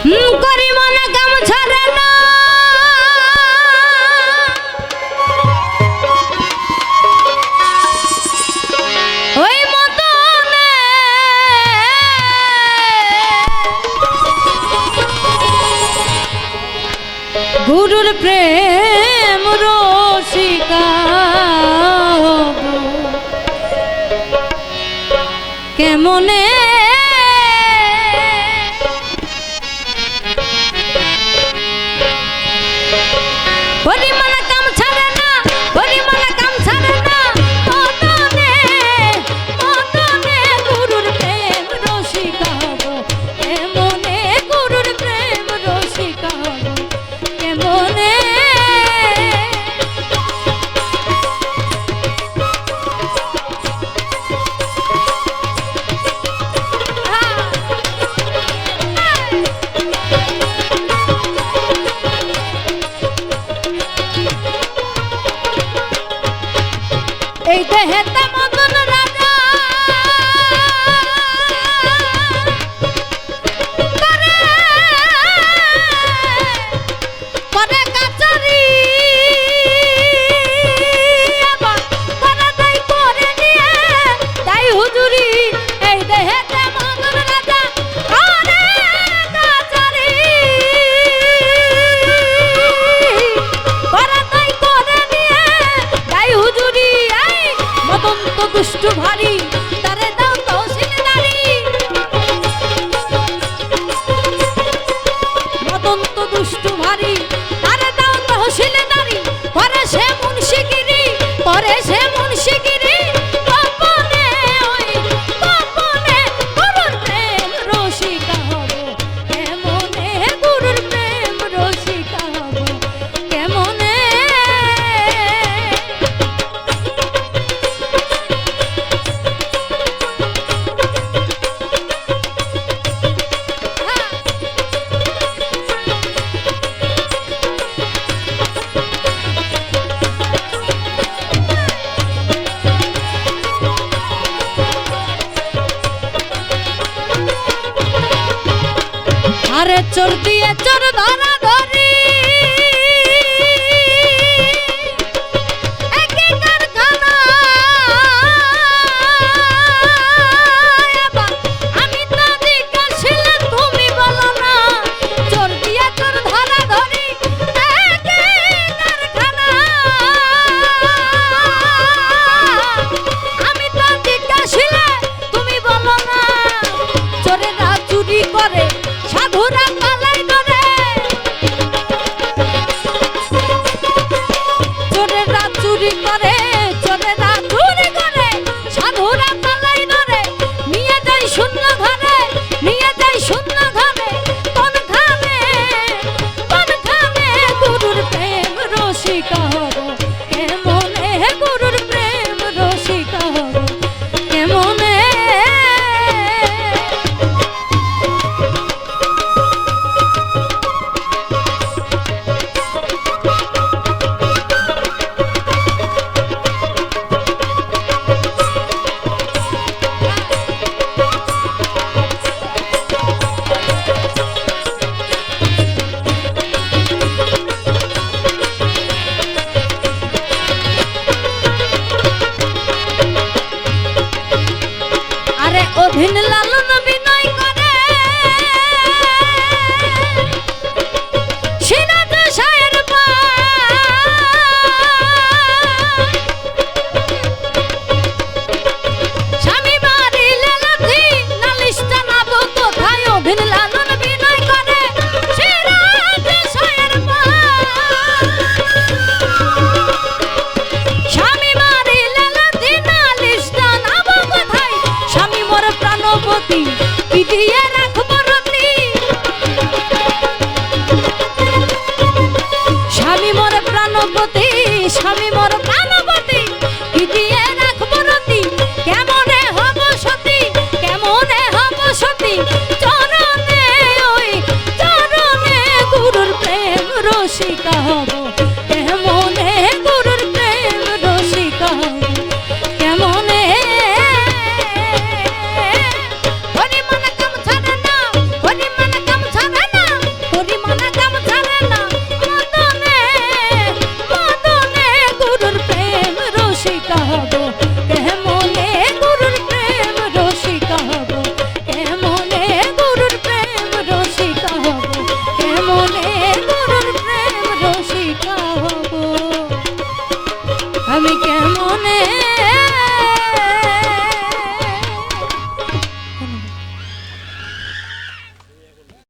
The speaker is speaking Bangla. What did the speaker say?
করি মনে কাম ছাড়ে না ওই মতনে গুরুর প্রেম রসিকা কেমনে এই দেহেতে মদন রাজা করে কাচারি করে তাই করে নিয়ে তাই হুজুরি এই দেহেতে মদন রাজা করে কাচারি করে তাই করে নিয়ে তাই হুজুরি মদন্ত দুষ্টু ভারী তারে দাও তহসিলদারি মদন্ত দুষ্টু ভারী তারে দাও তহসিলদারি করে সে মুন্সিগিরি করে সে মুন্সিগিরি গোপনে ওই গোপনে গুরুর প্রেম রসিকা হব কেমনে গুরুর প্রেম রসিকা হব কেমনে আরে চোর দিয়ে চোর ধরা ধরি একই কারখানা আমি তো জিজ্ঞাসা তুমি বলো না চোর দিয়ে চোর ধরা ধরি একই কারখানা আমি তো জিজ্ঞাসা তুমি বলো না চোরেরা চুরি করে সাধুরা পালাই করে চোরেরা চুরি করে চোরেরা চুরি করে সাধুরা পালাই করে নিয়ে যায় শূন্য ঘরে নিয়ে যায় শূন্য ঘরে কোনখানে গুরুর প্রেম রসিকা হব কেমনে গুরুর প্রেম রসিকা হব কেমনে অধীন লালন বিনয় করে সিরাজ শায়ের স্বামী মারিলে লাথি নালিশ জানাবো কোথায় অধীন লালন বিনয় করে সিরাজ শায়ের স্বামী মারিলে লাথি নালিশ জানাবো কোথায় স্বামী মোর প্রাণপতি পিটিয়ে রাখবো রতি স্বামী মোর প্রাণপতি স্বামী মোর প্রাণপতি পিটিয়ে রাখবো রতি কেমনে হব সতী কেমনে হব সতী চরণে ওই চরণে গুরুর প্রেম রসিকা হব কেমনে গুরুর প্রেম রসিকা হব কেমনে হরি মন কাম ছাড়ে না আমি কেমনে